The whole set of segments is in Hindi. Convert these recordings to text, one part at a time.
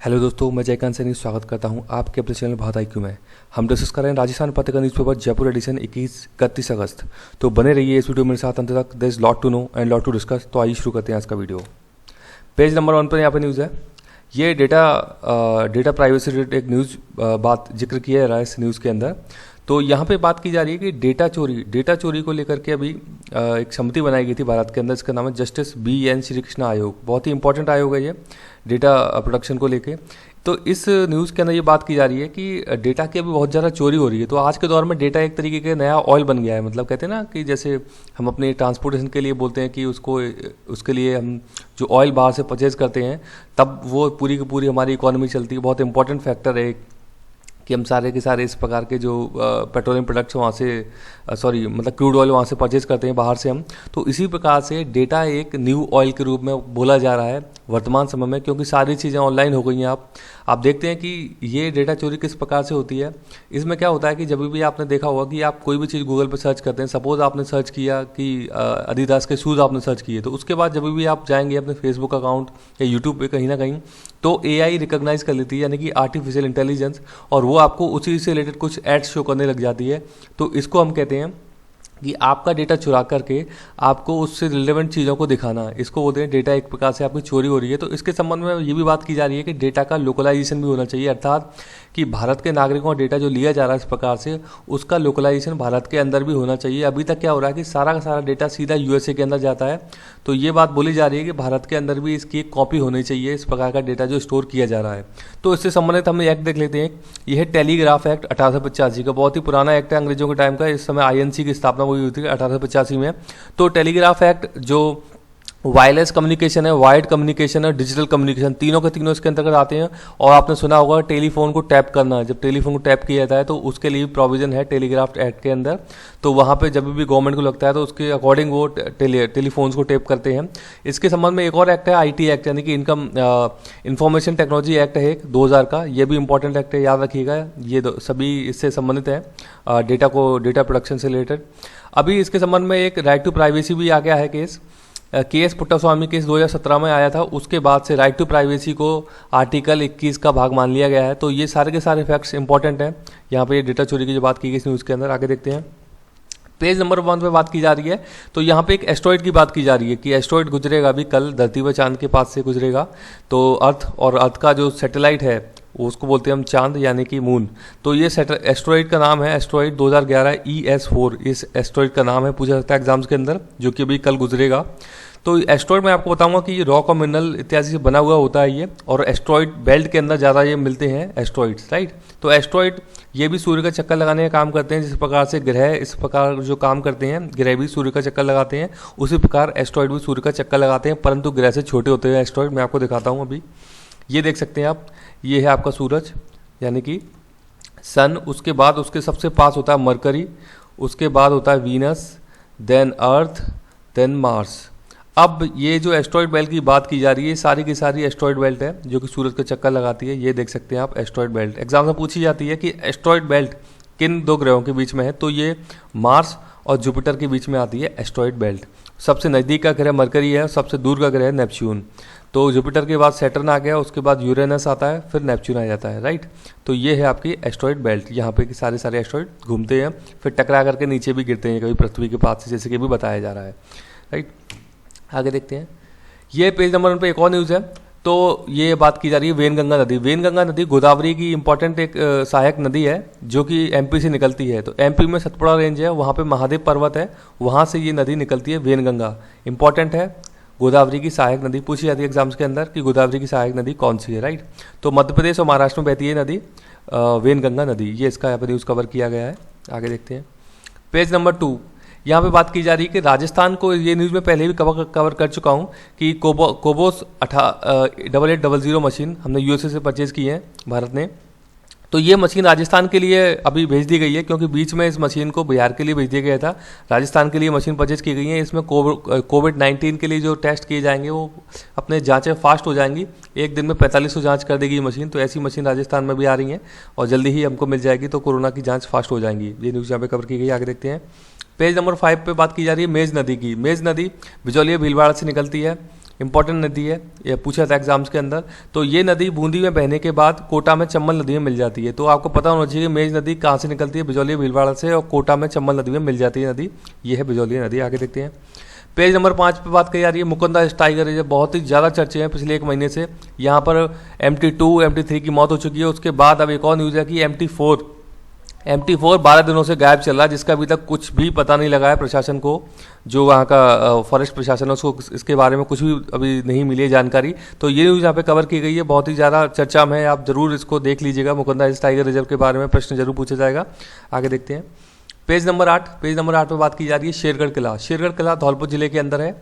हेलो दोस्तों, मैं जयकांत सैनी स्वागत करता हूं आपके अपने चैनल भारत IQ में। हम डिस्कस कर रहे हैं राजस्थान पत्रिका न्यूज़पेपर जयपुर एडिशन 31 अगस्त। तो बने रहिए इस वीडियो मेरे साथ अंत तक। There is lot to know and lot to discuss. तो आइए शुरू करते हैं आज का वीडियो। पेज नंबर 1 पर यहाँ पे न्यूज़ है। ये डेटा प्राइवेसी रिलेटेड एक न्यूज़ बात जिक्र किया जा रहा है इस न्यूज़ के अंदर। तो यहाँ पे बात की जा रही है कि डेटा चोरी को लेकर के अभी एक समिति बनाई गई थी भारत के अंदर। इसका नाम है जस्टिस BN श्री कृष्णा आयोग। बहुत ही इंपॉर्टेंट आयोग है ये डेटा प्रोटेक्शन को लेके। तो इस न्यूज़ के अंदर ये बात की जा रही है कि डेटा की अभी बहुत ज़्यादा चोरी हो रही है। तो आज के दौर में डेटा एक तरीके का नया ऑयल बन गया है। मतलब कहते हैं ना कि जैसे हम अपने ट्रांसपोर्टेशन के लिए बोलते हैं कि उसके लिए हम जो ऑयल बाहर से परचेज करते हैं तब वो पूरी की पूरी हमारी इकोनॉमी चलती है। बहुत इंपॉर्टेंट फैक्टर है कि हम सारे के सारे इस प्रकार के जो पेट्रोलियम प्रोडक्ट्स वहाँ से मतलब क्रूड ऑयल वहाँ से परचेज करते हैं बाहर से हम। तो इसी प्रकार से डेटा एक न्यू ऑयल के रूप में बोला जा रहा है वर्तमान समय में, क्योंकि सारी चीज़ें ऑनलाइन हो गई हैं। आप देखते हैं कि ये डेटा चोरी किस प्रकार से होती है। इसमें क्या होता है कि जब भी आपने देखा होगा कि आप कोई भी चीज़ गूगल पर सर्च करते हैं, सपोज आपने सर्च किया कि अडिडास के शूज़ आपने सर्च किए, तो उसके बाद जब भी आप जाएंगे अपने फेसबुक अकाउंट या यूट्यूब पे कहीं ना कहीं, तो AI रिकॉग्नाइज कर लेती है, यानी कि आर्टिफिशियल इंटेलिजेंस, और वो आपको उसी से रिलेटेड कुछ एड्स शो करने लग जाती है। तो इसको हम कहते हैं कि आपका डेटा चुरा करके आपको उससे रिलेवेंट चीज़ों को दिखाना, इसको बोलते हैं डेटा एक प्रकार से आपकी चोरी हो रही है। तो इसके संबंध में ये भी बात की जा रही है कि डेटा का लोकलाइजेशन भी होना चाहिए, अर्थात कि भारत के नागरिकों का डेटा जो लिया जा रहा है इस प्रकार से, उसका लोकलाइजेशन भारत के अंदर भी होना चाहिए। अभी तक क्या हो रहा है कि सारा का सारा डेटा सीधा USA के अंदर जाता है। तो ये बात बोली जा रही है कि भारत के अंदर भी इसकी एक कॉपी होनी चाहिए, इस प्रकार का डेटा जो स्टोर किया जा रहा है। तो इससे संबंधित हम एक्ट देख लेते हैं। यह है टेलीग्राफ एक्ट 1885 का, बहुत ही पुराना एक्ट है अंग्रेजों के टाइम का। इस समय INC की स्थापना हुई थी 1885 में। तो टेलीग्राफ एक्ट जो वायरलेस कम्युनिकेशन है, वायर्ड कम्युनिकेशन है, डिजिटल कम्युनिकेशन, तीनों के तीनों इसके अंतर्गत आते हैं। और आपने सुना होगा टेलीफोन को टैप करना, जब टेलीफोन को टैप किया जाता है तो उसके लिए प्रोविजन है टेलीग्राफ एक्ट के अंदर। तो वहाँ पे जब भी गवर्नमेंट को लगता है तो उसके अकॉर्डिंग वो टेलीफोन्स को टैप करते हैं। इसके संबंध में एक और एक्ट है IT एक्ट, यानी कि इनकम इंफॉर्मेशन टेक्नोलॉजी एक्ट है 2000 का। ये भी इंपॉर्टेंट एक्ट है, याद रखिएगा। ये सभी इससे संबंधित है डेटा प्रोडक्शन से रिलेटेड। अभी इसके संबंध में एक राइट टू प्राइवेसी भी आ गया है केस पुट्टास्वामी केस 2017 में आया था। उसके बाद से राइट टू प्राइवेसी को आर्टिकल 21 का भाग मान लिया गया है। तो ये सारे के सारे फैक्ट्स इंपॉर्टेंट हैं यहाँ पे डेटा चोरी की जो बात की गई इस न्यूज़ के अंदर। आगे देखते हैं। पेज नंबर 1 पे बात की जा रही है। तो यहाँ पे एक एस्ट्रॉइड की बात की जा रही है कि एस्ट्रॉइड गुजरेगा अभी कल धरती व चांद के पास से गुजरेगा। तो अर्थ का जो सैटेलाइट है उसको बोलते हैं हम चांद, यानी कि मून। तो ये एस्ट्रॉइड का नाम है एस्ट्रॉइड 2011 ES4। इस एस्ट्रॉइड का नाम है, पूछा जाता है एग्जाम्स के अंदर, जो कि अभी कल गुजरेगा। तो एस्ट्रॉइड मैं आपको बताऊंगा कि ये रॉक और मिनरल इत्यादि से बना हुआ होता है ये, और एस्ट्रॉइड बेल्ट के अंदर ज़्यादा ये मिलते हैं एस्ट्रॉइड्स, राइट। तो एस्ट्रॉइड ये भी सूर्य का चक्कर लगाने का काम करते हैं। जिस प्रकार से ग्रह इस प्रकार जो काम करते हैं, ग्रह भी सूर्य का चक्कर लगाते हैं, उसी प्रकार एस्ट्रॉइड भी सूर्य का चक्कर लगाते हैं, परंतु ग्रह से छोटे होते हैं एस्ट्रॉइड। मैं आपको दिखाता हूँ अभी, ये देख सकते हैं आप। ये है आपका सूरज, यानी कि सन। उसके बाद उसके सबसे पास होता है मरकरी, उसके बाद होता है वीनस, देन अर्थ, देन मार्स। अब ये जो एस्ट्रॉइड बेल्ट की बात की जा रही है, सारी की सारी एस्ट्रॉइड बेल्ट है जो कि सूरज का चक्कर लगाती है। ये देख सकते हैं आप एस्ट्रॉइड बेल्ट। एग्जाम में पूछी जाती है कि एस्ट्रॉइड बेल्ट किन दो ग्रहों के बीच में है, तो ये मार्स और जुपिटर के बीच में आती है एस्ट्रॉइड बेल्ट। सबसे नज़दीक का ग्रह मरकरी है, सबसे दूर का ग्रह है नेपच्यून। तो जुपिटर के बाद सैटर्न आ गया, उसके बाद यूरेनस आता है, फिर नेपच्यून आ जाता है, राइट। तो ये है आपकी एस्ट्रॉइड बेल्ट। यहाँ पे सारे सारे एस्ट्रॉइड घूमते हैं, फिर टकरा करके नीचे भी गिरते हैं कभी पृथ्वी के पास से, जैसे कि भी बताया जा रहा है, राइट। आगे देखते हैं। ये पेज नंबर 1 पे एक और न्यूज़ है। तो ये बात की जा रही है वेनगंगा नदी। वेनगंगा नदी गोदावरी की इंपॉर्टेंट एक सहायक नदी है जो कि MP से निकलती है। तो MP में सतपुड़ा रेंज है, वहाँ पे महादेव पर्वत है, वहाँ से ये नदी निकलती है वेनगंगा। इंपॉर्टेंट है, गोदावरी की सहायक नदी पूछी जाती है एग्जाम्स के अंदर कि गोदावरी की सहायक नदी कौन सी है, राइट। तो मध्य प्रदेश और महाराष्ट्र में बहती है नदी वेनगंगा नदी। ये इसका यहाँ पर न्यूज़ कवर किया गया है। आगे देखते हैं। पेज नंबर 2, यहाँ पे बात की जा रही है कि राजस्थान को, ये न्यूज़ में पहले भी कवर कर चुका हूँ कि कोबोस 8800 मशीन हमने USA से परचेज़ की है भारत ने। तो ये मशीन राजस्थान के लिए अभी भेज दी गई है, क्योंकि बीच में इस मशीन को बिहार के लिए भेज दिया गया था। राजस्थान के लिए मशीन परचेज की गई है। इसमें कोविड-19 के लिए जो टेस्ट किए जाएंगे वो अपने जांचें फास्ट हो जाएंगी। एक दिन में 4500 जांच कर देगी ये मशीन। तो ऐसी मशीन राजस्थान में भी आ रही हैं और जल्दी ही हमको मिल जाएगी, तो कोरोना की जाँच फास्ट हो जाएंगी। ये न्यूज़ यहाँ पे कवर की गई। आगे देखते हैं। पेज नंबर 5 पे बात की जा रही है मेज नदी की। मेज नदी बिजौलिया भीलवाड़ा से निकलती है। इंपॉर्टेंट नदी है, ये पूछा था एग्जाम्स के अंदर। तो ये नदी बूंदी में बहने के बाद कोटा में चंबल नदी में मिल जाती है। तो आपको पता होना चाहिए कि मेज नदी कहाँ से निकलती है, बिजौलिया भीलवाड़ा से, और कोटा में चंबल नदी में मिल जाती है नदी, ये है बिजौलिया नदी। आगे देखते हैं, पेज नंबर 5 पे बात करी जा रही है मुकुंदा टाइगर रिजर्व। बहुत ही ज़्यादा चर्चे हैं पिछले 1 महीने से। यहाँ पर MT2 MT3 की मौत हो चुकी है। उसके बाद अब एक और न्यूज़ है कि MT4 12 दिनों से गायब चल रहा है, जिसका अभी तक कुछ भी पता नहीं लगा है प्रशासन को, जो वहाँ का फॉरेस्ट प्रशासन है उसको इसके बारे में कुछ भी अभी नहीं मिली है जानकारी। तो ये न्यूज़ यहाँ पे कवर की गई है, बहुत ही ज़्यादा चर्चा में है, आप जरूर इसको देख लीजिएगा। मुकुंदा टाइगर रिजर्व के बारे में प्रश्न जरूर पूछा जाएगा। आगे देखते हैं, पेज नंबर 8 पे बात की जा रही है शेरगढ़ किला। शेरगढ़ किला धौलपुर जिले के अंदर है।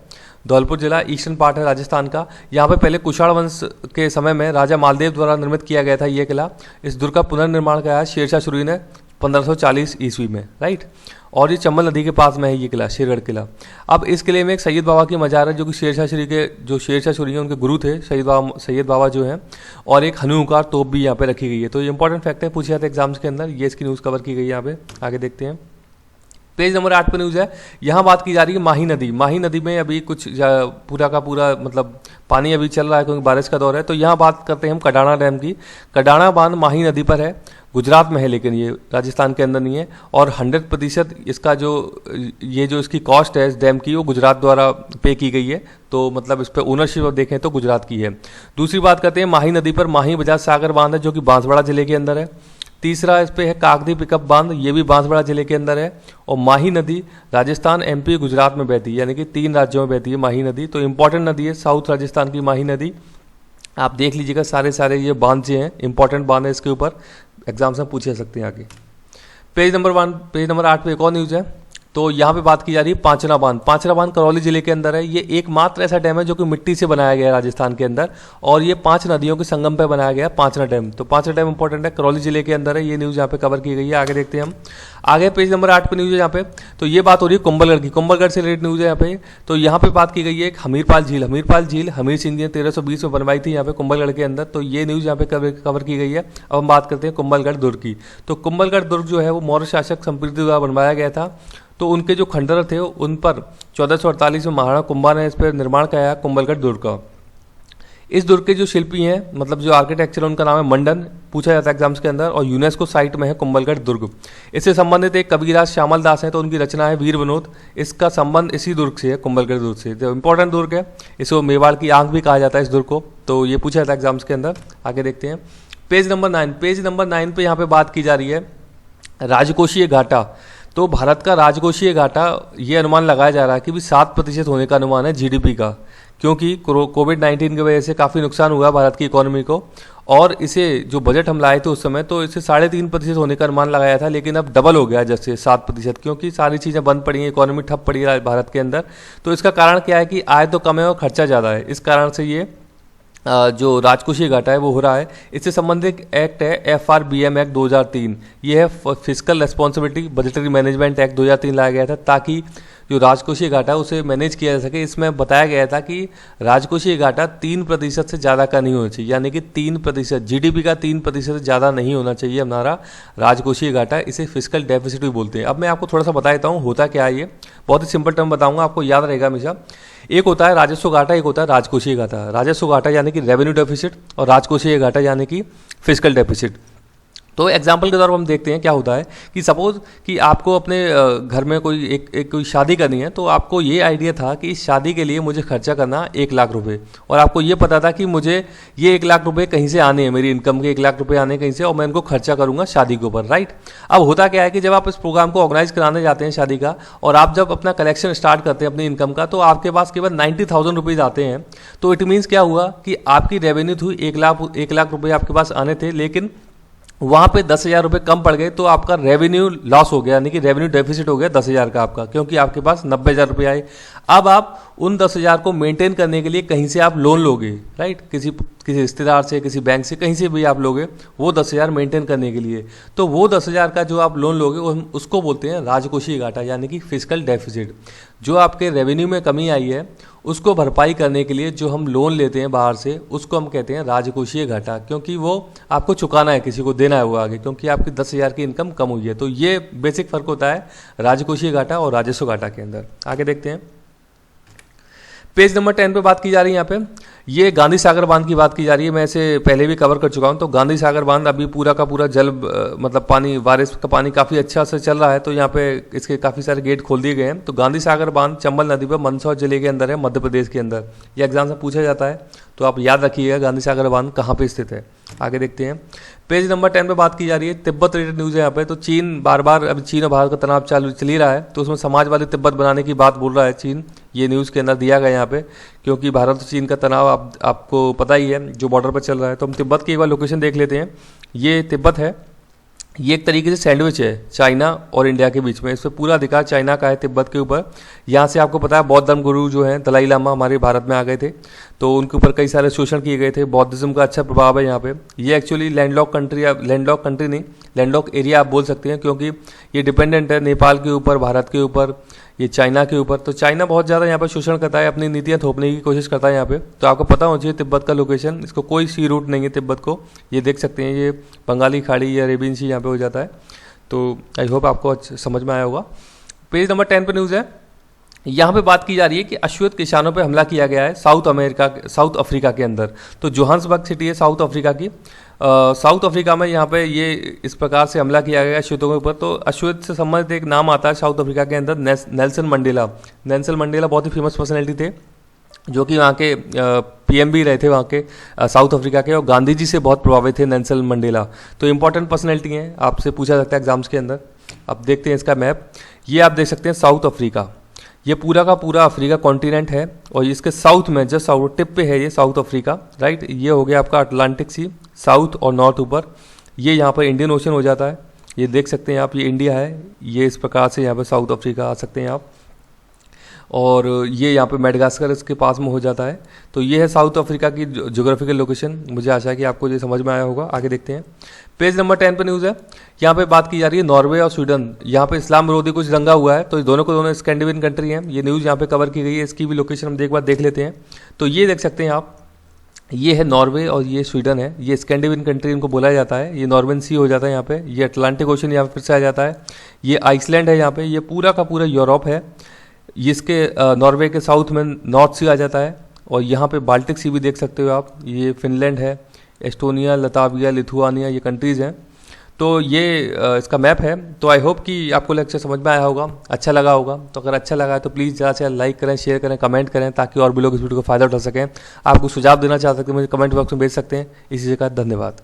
धौलपुर जिला ईस्टर्न पार्ट है राजस्थान का। यहाँ पे पहले कुषाण वंश के समय में राजा मालदेव द्वारा निर्मित किया गया था ये किला। इस दुर्ग का पुनर्निर्माण किया है शेरशाह सूरी ने 1540 ईस्वी में, राइट। और ये चंबल नदी के पास में है ये किला, शेरगढ़ किला। अब इस किले में एक सैयद बाबा की मजार है, जो कि शेरशाह सूरी हैं उनके गुरु थे सैयद बाबा जो हैं, और एक हनुकार तोप भी यहाँ पे रखी गई है। तो ये इंपॉर्टेंट फैक्ट है, पूछे जाते हैं एग्जाम्स के अंदर, ये इसकी न्यूज़ कवर की गई है यहाँ पे। आगे देखते हैं, पेज नंबर 8 पे न्यूज़ है, यहाँ बात की जा रही है माही नदी। माही नदी में अभी कुछ पूरा का पूरा मतलब पानी अभी चल रहा है क्योंकि बारिश का दौर है। तो यहाँ बात करते हैं हम कडाणा डैम की। कडाणा बांध माही नदी पर है, गुजरात में है, लेकिन ये राजस्थान के अंदर नहीं है। और 100% इसका जो इसकी कॉस्ट है इस डैम की, वो गुजरात द्वारा पे की गई है। तो मतलब इस पर ओनरशिप देखें तो गुजरात की है। दूसरी बात करते हैं माही नदी पर माही बजाज सागर बांध है, जो कि बांसवाड़ा जिले के अंदर है। तीसरा इस पे है काकदी पिकअप बांध, ये भी बांसवाड़ा जिले के अंदर है। और माही नदी राजस्थान MP गुजरात में बहती है, यानी कि 3 राज्यों में बहती है माही नदी। तो इंपॉर्टेंट नदी है साउथ राजस्थान की माही नदी। आप देख लीजिएगा सारे ये बांध जो हैं इंपॉर्टेंट बांध है, इसके ऊपर एग्जाम्स में पूछे सकते हैं आगे। पेज नंबर 8 पे एक और न्यूज़ है। तो यहाँ पे बात की जा रही है पांचना बांध। पांचना बांध करौली जिले के अंदर है। ये एकमात्र ऐसा डैम है जो कि मिट्टी से बनाया गया है राजस्थान के अंदर, और ये 5 नदियों के संगम पे बनाया गया है पांचना डैम। तो पांचना डैम इंपॉर्टेंट है, करौली जिले के अंदर है। ये न्यूज़ यहाँ पे कवर की गई है। आगे देखते हैं हम, आगे पेज नंबर 8 पे न्यूज़ है यहाँ पे। तो ये बात हो रही है कुंभलगढ़ की, कुंभलगढ़ से रिलेटेड न्यूज़ है यहाँ पे। तो यहाँ पे बात की गई है एक हमीरपाल झील हमीर सिंह जी ने 1320 में बनवाई थी यहाँ पे कुंभलगढ़ के अंदर। तो ये न्यूज़ यहाँ पे कवर की गई है। अब हम बात करते हैं कुंभलगढ़ दुर्ग की। तो कुंभलगढ़ दुर्ग जो है वो मौर्य शासक संप्रीति द्वारा बनवाया गया था। तो उनके जो खंडर थे उन पर 1448 में महाराणा कुंभा ने इस पर निर्माण किया है कुंभलगढ़ दुर्ग का। इस दुर्ग के जो शिल्पी हैं, मतलब जो आर्किटेक्चर, उनका नाम है मंडन, पूछा जाता है एग्जाम्स के अंदर। और यूनेस्को साइट में है कुंभलगढ़ दुर्ग। इससे संबंधित एक कबीरदास श्यामल दास हैं, तो उनकी रचना है वीर विनोद। इसका संबंध इसी दुर्ग से है, कुंभलगढ़ दुर्ग से। तो इंपॉर्टेंट दुर्ग है, इसको मेवाड़ की आंख भी कहा जाता है इस दुर्ग को। तो ये पूछा जाता है एग्जाम्स के अंदर। आगे देखते हैं, पेज नंबर 9 पे यहाँ पे बात की जा रही है राजकोषीय घाटा। तो भारत का राजकोषीय घाटा ये अनुमान लगाया जा रहा है कि भी 7% होने का अनुमान है GDP का, क्योंकि कोविड-19 की वजह से काफ़ी नुकसान हुआ भारत की इकोनॉमी को। और इसे जो बजट हम लाए थे उस समय, तो इसे 3.5% होने का अनुमान लगाया था, लेकिन अब डबल हो गया जैसे 7%, क्योंकि सारी चीज़ें बंद पड़ी हैं, इकोनॉमी ठप पड़ी है भारत के अंदर। तो इसका कारण क्या है कि आय तो कम है और खर्चा ज़्यादा है। इस कारण से ये जो राजकोषीय घाटा है वो हो रहा है। इससे संबंधित एक्ट है FRBM एक्ट 2003। ये है physical responsibility budgetary management act 2003 लाया गया था, ताकि जो राजकोषीय घाटा है उसे मैनेज किया जा सके। इसमें बताया गया था कि राजकोषीय घाटा 3% से ज़्यादा का नहीं होना चाहिए, यानी कि 3% GDP का 3% से ज़्यादा नहीं होना चाहिए हमारा राजकोषीय घाटा। इसे फिजिकल डेफिसिट भी बोलते हैं। अब मैं आपको थोड़ा सा बता देता हूँ होता क्या है ये, बहुत ही सिंपल टर्म बताऊँगा, आपको याद रहेगा हमेशा। एक होता है राजस्व घाटा, एक होता है राजकोषीय घाटा। राजस्व घाटा यानी कि रेवेन्यू डेफिसिट, और राजकोषीय घाटा यानी कि फिजिकल डेफिसिट। तो एग्जाम्पल के तौर पर हम देखते हैं क्या होता है कि सपोज कि आपको अपने घर में कोई शादी करनी है। तो आपको ये आइडिया था कि इस शादी के लिए मुझे खर्चा करना 1 लाख रुपए, और आपको ये पता था कि मुझे ये 1 लाख रुपए कहीं से आने हैं, मेरी इनकम के 1 लाख रुपए आने कहीं से, और मैं इनको खर्चा करूंगा शादी के ऊपर, राइट। अब होता क्या है कि जब आप इस प्रोग्राम को ऑर्गेनाइज कराने जाते हैं शादी का, और आप जब अपना कलेक्शन स्टार्ट करते हैं अपनी इनकम का, तो आपके पास केवल 90,000 रुपीज़ आते हैं। तो इट मीन्स क्या हुआ कि आपकी रेवेन्यू थी 1 लाख रुपये आपके पास आने थे, लेकिन वहाँ पे 10,000 रुपये कम पड़ गए। तो आपका रेवेन्यू लॉस हो गया, यानी कि रेवेन्यू डेफिसिट हो गया 10,000 का आपका, क्योंकि आपके पास 90,000 रुपये आए। अब आप उन 10,000 को मेंटेन करने के लिए कहीं से आप लोन लोगे, राइट, किसी रिश्तेदार से, किसी बैंक से, कहीं से भी आप लोगे वो 10,000 मेंटेन करने के लिए। तो वो 10,000 का जो आप लोन लोगे उसको बोलते हैं राजकोषीय घाटा, यानी कि फिजिकल डेफिसिट। जो आपके रेवेन्यू में कमी आई है उसको भरपाई करने के लिए जो हम लोन लेते हैं बाहर से, उसको हम कहते हैं राजकोषीय घाटा, क्योंकि वो आपको चुकाना है, किसी को देना है वो आगे, क्योंकि आपकी 10,000 की इनकम कम हुई है। तो ये बेसिक फर्क होता है राजकोषीय घाटा और राजस्व घाटा के अंदर। आगे देखते हैं, पेज नंबर 10 पे बात की जा रही है यहाँ पे, ये गांधी सागर बांध की बात की जा रही है। मैं इसे पहले भी कवर कर चुका हूँ। तो गांधी सागर बांध अभी पूरा का पूरा जल मतलब पानी, बारिश का पानी काफ़ी अच्छा से चल रहा है। तो यहाँ पे इसके काफ़ी सारे गेट खोल दिए गए हैं। तो गांधी सागर बांध चंबल नदी पर मंदसौर जिले के अंदर है, मध्य प्रदेश के अंदर। ये एग्जाम से पूछा जाता है, तो आप याद रखिएगा गांधी सागर बांध कहाँ पे स्थित है। आगे देखते हैं, पेज नंबर 10 पे बात की जा रही है, तिब्बत रिलेटेड न्यूज़ है यहाँ पे। तो चीन बार बार अभी चीन और भारत का तनाव चल ही रहा है, तो उसमें समाजवादी तिब्बत बनाने की बात बोल रहा है चीन। ये न्यूज़ के अंदर दिया गया यहाँ पे, क्योंकि भारत और चीन का तनाव आपको पता ही है जो बॉर्डर पर चल रहा है। तो हम तिब्बत की एक बार लोकेशन देख लेते हैं। ये तिब्बत है, ये एक तरीके से सैंडविच है चाइना और इंडिया के बीच में। इस पर पूरा अधिकार चाइना का है तिब्बत के ऊपर। यहाँ से आपको पता है बौद्ध धर्म गुरु जो हैं दलाई लामा हमारे भारत में आ गए थे, तो उनके ऊपर कई सारे शोषण किए गए थे। बौद्धिज्म का अच्छा प्रभाव है यहाँ पे। ये actually landlock country, landlock country नहीं, लैंडलॉक एरिया आप बोल सकते हैं, क्योंकि ये डिपेंडेंट है नेपाल के ऊपर, भारत के ऊपर, ये चाइना के ऊपर। तो चाइना बहुत ज़्यादा यहाँ पर शोषण करता है, अपनी नीतियाँ थोपने की कोशिश करता है यहाँ पे। तो आपको पता होना चाहिए तिब्बत का लोकेशन, इसको कोई सी रूट नहीं है तिब्बत को। ये देख सकते हैं, ये बंगाली खाड़ी या अरेबियन सी यहाँ पे हो जाता है। तो आई होप आपको समझ में आया होगा। पेज नंबर 10 पे न्यूज़ है, यहाँ पे बात की जा रही है कि अश्वेत किसानों पे हमला किया गया है साउथ अफ्रीका के अंदर। तो जोहान्सबर्ग सिटी है साउथ अफ्रीका की। साउथ अफ्रीका में यहाँ पे ये इस प्रकार से हमला किया गया अश्वेतों के ऊपर। तो अश्वेत से संबंधित एक नाम आता है साउथ अफ्रीका के अंदर, नेल्सन मंडेला। नेल्सन मंडेला बहुत ही फेमस पर्सनैलिटी थे, जो कि वहाँ के पीएम भी रहे थे वहाँ के साउथ अफ्रीका के, और गांधी जी से बहुत प्रभावित थे नेल्सन मंडेला। तो इंपॉर्टेंट पर्सनैलिटी हैं, आपसे पूछा सकता है एग्जाम्स के अंदर। अब देखते हैं इसका मैप। ये आप देख सकते हैं साउथ अफ्रीका, ये पूरा का पूरा अफ्रीका कॉन्टिनेंट है, और इसके साउथ में जस्ट साउथ टिप पे है ये साउथ अफ्रीका, राइट। ये हो गया आपका अटलांटिक सी साउथ और नॉर्थ ऊपर। ये यहाँ पर इंडियन ओशन हो जाता है, ये देख सकते हैं आप, ये इंडिया है। ये इस प्रकार से यहाँ पर साउथ अफ्रीका आ सकते हैं आप, और ये यहाँ पे मेडागास्कर इसके पास में हो जाता है। तो ये है साउथ अफ्रीका की ज्योग्राफिकल लोकेशन। मुझे आशा है कि आपको ये समझ में आया होगा। आगे देखते हैं, पेज नंबर 10 पे न्यूज़ है। यहाँ पे बात की जा रही है नॉर्वे और स्वीडन, यहाँ पे इस्लाम विरोधी कुछ दंगा हुआ है। तो दोनों को दोनों स्कैंडिनेवियन कंट्री हैं। ये न्यूज़ यहाँ पे कवर की गई है, इसकी भी लोकेशन हम एक बार देख लेते हैं। तो ये देख सकते हैं आप, ये है नॉर्वे और ये स्वीडन है। ये स्कैंडिनेवियन कंट्री इनको बोला जाता है। ये नॉर्वेन सी हो जाता है यहाँ पे। ये अटलांटिक ओशन यहाँ पे फिर से आ जाता है। ये आइसलैंड है यहाँ पे। ये पूरा का पूरा यूरोप है। इसके नॉर्वे के साउथ में नॉर्थ सी आ जाता है, और यहाँ पे बाल्टिक सी भी देख सकते हो आप। ये फिनलैंड है, एस्टोनिया, लताविया, लिथुआनिया, ये कंट्रीज़ हैं। तो ये इसका मैप है। तो आई होप कि आपको लेक्चर समझ में आया होगा, अच्छा लगा होगा। तो अगर अच्छा लगा है तो प्लीज़ ज़्यादा से ज़्यादा लाइक करें, शेयर करें, कमेंट करें, ताकि और भी लोग इस वीडियो का फ़ायदा उठा सकें। आपको सुझाव देना चाह सकते हैं, मुझे कमेंट बॉक्स में भेज सकते हैं। इसी जगह धन्यवाद।